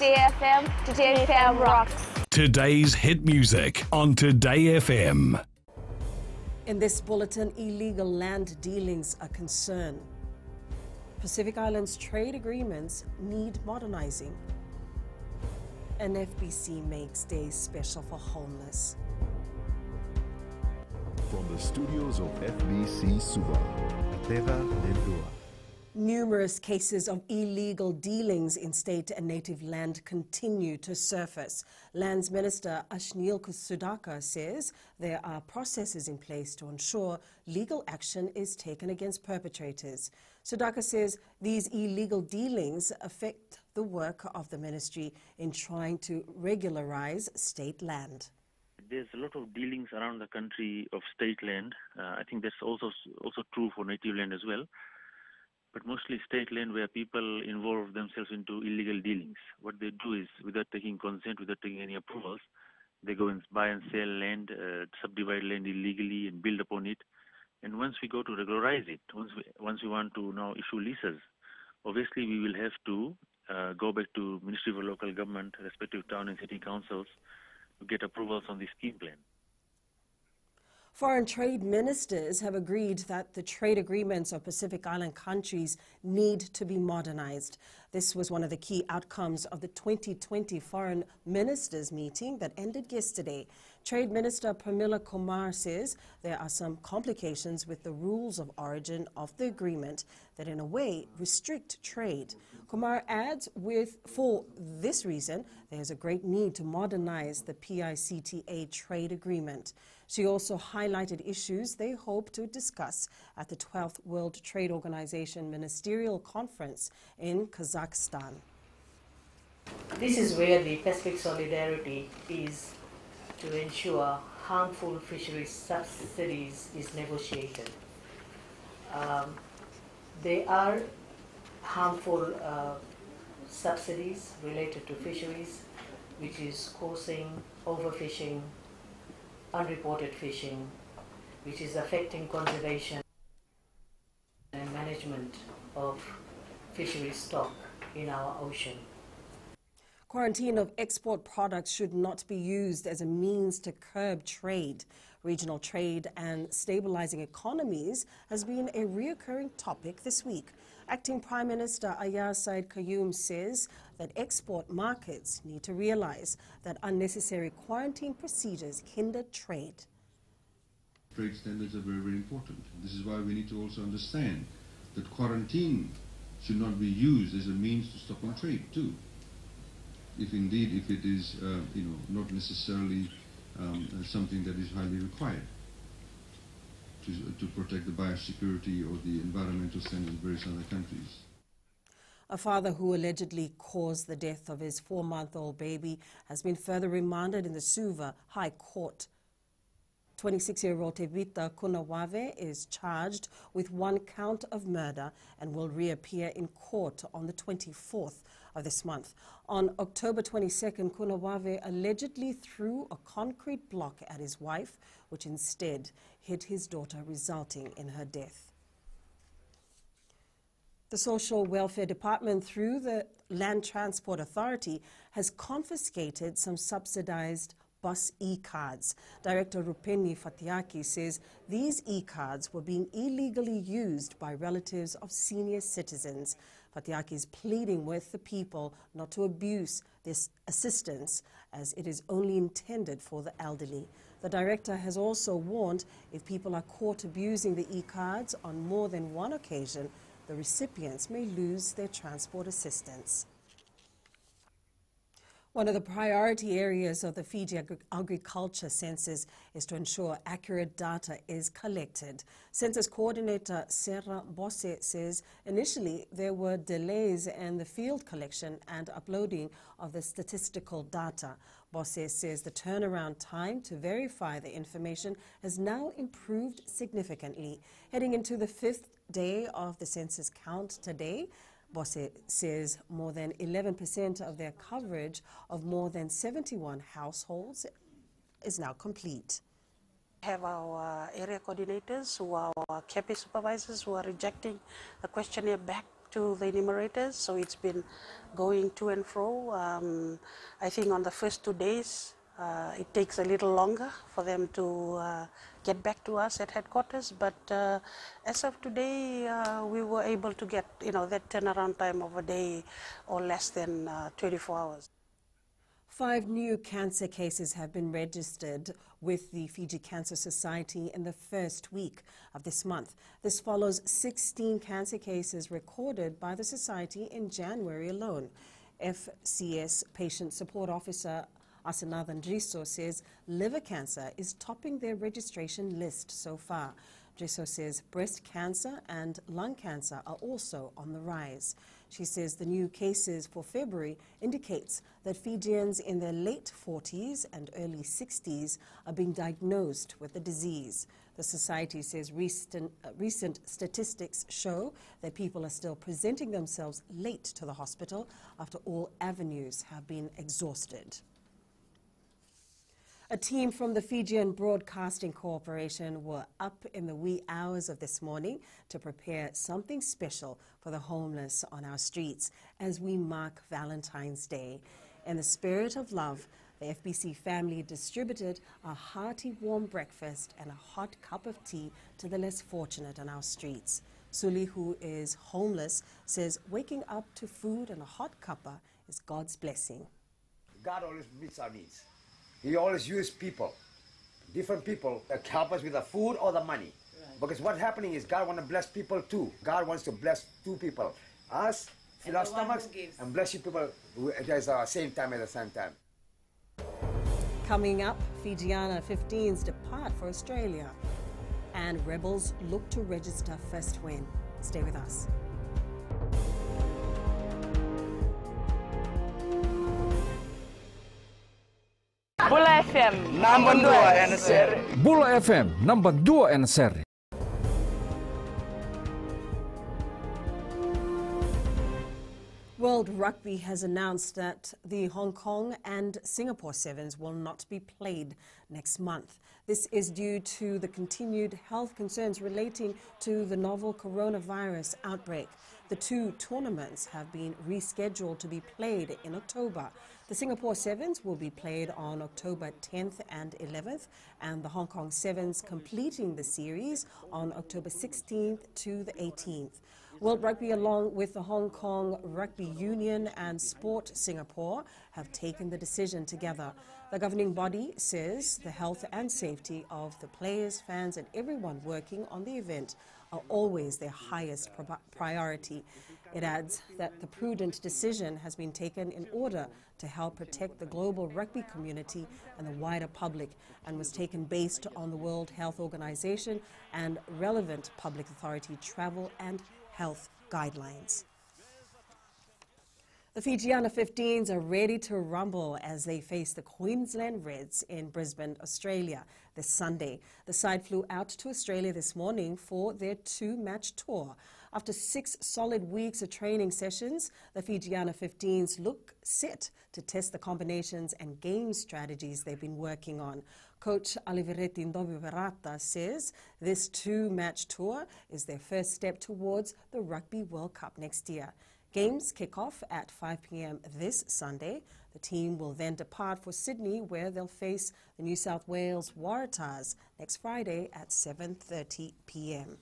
Today FM. Today FM rocks. Today's hit music on Today FM. In this bulletin, illegal land dealings are concern. Pacific Islands trade agreements need modernizing. And FBC makes Day special for homeless. From the studios of FBC Suva, Teva Lendua. Numerous cases of illegal dealings in state and native land continue to surface. Lands Minister Ashnil Sudhakar says there are processes in place to ensure legal action is taken against perpetrators. Sudhakar says these illegal dealings affect the work of the ministry in trying to regularize state land. There's a lot of dealings around the country of state land. I think that's also true for native land as well. But mostly state land where people involve themselves into illegal dealings. What they do is, without taking consent, without taking any approvals, they go and buy and sell land, subdivide land illegally and build upon it. And once we go to regularize it, once we want to now issue leases, obviously we will have to go back to Ministry for Local Government, respective town and city councils, to get approvals on the scheme plan. Foreign trade ministers have agreed that the trade agreements of Pacific Island countries need to be modernized. This was one of the key outcomes of the 2020 Foreign Ministers meeting that ended yesterday. Trade Minister Pramila Kumar says there are some complications with the rules of origin of the agreement that in a way restrict trade. Kumar adds for this reason, there's a great need to modernize the PICTA trade agreement. She also highlighted issues they hope to discuss at the 12th World Trade Organization Ministerial Conference in Kazakhstan. This is where the Pacific solidarity is to ensure harmful fisheries subsidies is negotiated. There are harmful subsidies related to fisheries, which is causing overfishing, unreported fishing, which is affecting conservation and management of fishery stock in our ocean. Quarantine of export products should not be used as a means to curb trade. Regional trade and stabilizing economies has been a reoccurring topic this week. Acting Prime Minister Ayaz Said Qayyum says that export markets need to realize that unnecessary quarantine procedures hinder trade. Trade standards are very, very important. This is why we need to also understand that quarantine should not be used as a means to stop on trade too. If it is not necessarily something that is highly required to protect the biosecurity or the environmental standards of various other countries. A father who allegedly caused the death of his 4-month-old baby has been further remanded in the Suva High Court. 26-year-old Tevita Kunawave is charged with 1 count of murder and will reappear in court on the 24th of this month. On October 22nd, Kunawave allegedly threw a concrete block at his wife, which instead hit his daughter, resulting in her death. The Social Welfare Department, through the Land Transport Authority, has confiscated some subsidized bus e-cards. Director Rupeni Fatiaki says these e-cards were being illegally used by relatives of senior citizens. Fatiaki is pleading with the people not to abuse this assistance, as it is only intended for the elderly. The director has also warned if people are caught abusing the e-cards on more than one occasion, the recipients may lose their transport assistance. One of the priority areas of the Fiji agriculture census is to ensure accurate data is collected. Census coordinator Sarah Bosse says initially there were delays in the field collection and uploading of the statistical data. Bosse says the turnaround time to verify the information has now improved significantly. Heading into the 5th day of the census count today, Bosse says more than 11% of their coverage of more than 71 households is now complete. We have our area coordinators who are our KP supervisors who are rejecting the questionnaire back to the enumerators, so it's been going to and fro. I think on the first 2 days, it takes a little longer for them to get back to us at headquarters, but as of today, we were able to get, that turnaround time of a day or less than 24 hours. 5 new cancer cases have been registered with the Fiji Cancer Society in the first week of this month. This follows 16 cancer cases recorded by the society in January alone. FCS Patient Support Officer Asanathan Driso says liver cancer is topping their registration list so far. Driso says breast cancer and lung cancer are also on the rise. She says the new cases for February indicates that Fijians in their late 40s and early 60s are being diagnosed with the disease. The society says recent statistics show that people are still presenting themselves late to the hospital after all avenues have been exhausted. A team from the Fijian Broadcasting Corporation were up in the wee hours of this morning to prepare something special for the homeless on our streets as we mark Valentine's Day. In the spirit of love, the FBC family distributed a hearty warm breakfast and a hot cup of tea to the less fortunate on our streets. Suli, who is homeless, says waking up to food and a hot cuppa is God's blessing. God always meets our needs. He always uses people, different people, that help us with the food or the money. Right. Because what's happening is God wants to bless people too. God wants to bless two people. Us, fill our stomachs, and bless you people at the same time. Coming up, Fijiana 15s depart for Australia. And Rebels look to register first win. Stay with us. Bula FM number 2 and seri. Bula FM number 2 and seri. World Rugby has announced that the Hong Kong and Singapore Sevens will not be played next month. This is due to the continued health concerns relating to the novel coronavirus outbreak. The 2 tournaments have been rescheduled to be played in October. The Singapore Sevens will be played on October 10th and 11th, and the Hong Kong Sevens completing the series on October 16th to the 18th. World Rugby, along with the Hong Kong Rugby Union and Sport Singapore, have taken the decision together. The governing body says the health and safety of the players, fans and everyone working on the event are always their highest priority. It adds that the prudent decision has been taken in order to help protect the global rugby community and the wider public, and was taken based on the World Health Organization and relevant public authority travel and health guidelines. The Fijiana 15s are ready to rumble as they face the Queensland Reds in Brisbane, Australia this Sunday. The side flew out to Australia this morning for their 2-match tour. After 6 solid weeks of training sessions, the Fijiana 15s look set to test the combinations and game strategies they've been working on. Coach Alivereti Ndobi-Verata says this 2-match tour is their first step towards the Rugby World Cup next year. Games kick off at 5 p.m. this Sunday. The team will then depart for Sydney, where they'll face the New South Wales Waratahs next Friday at 7:30 p.m.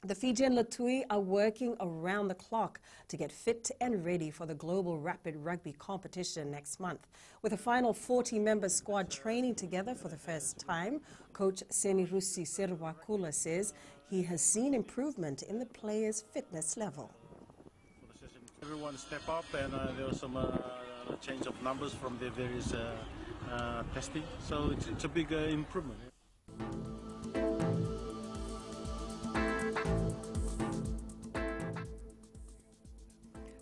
The Fijian Latui are working around the clock to get fit and ready for the Global Rapid Rugby competition next month. With a final 40-member squad training together for the first time, Coach Senirusi Serwakula says he has seen improvement in the players' fitness level. Everyone step up, and there was some change of numbers from the various testing, so it's a big improvement.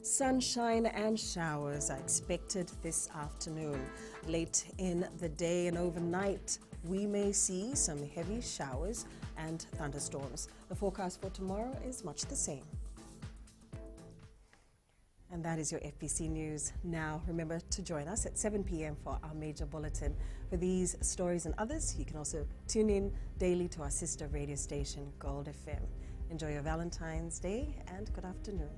Sunshine and showers are expected this afternoon. Late in the day and overnight, we may see some heavy showers and thunderstorms. The forecast for tomorrow is much the same. And that is your FBC News. Now, remember to join us at 7 p.m. for our major bulletin. For these stories and others, you can also tune in daily to our sister radio station, Gold FM. Enjoy your Valentine's Day and good afternoon.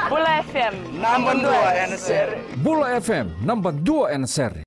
Bula FM, number 2 NSR. Bula FM number 2 NSR.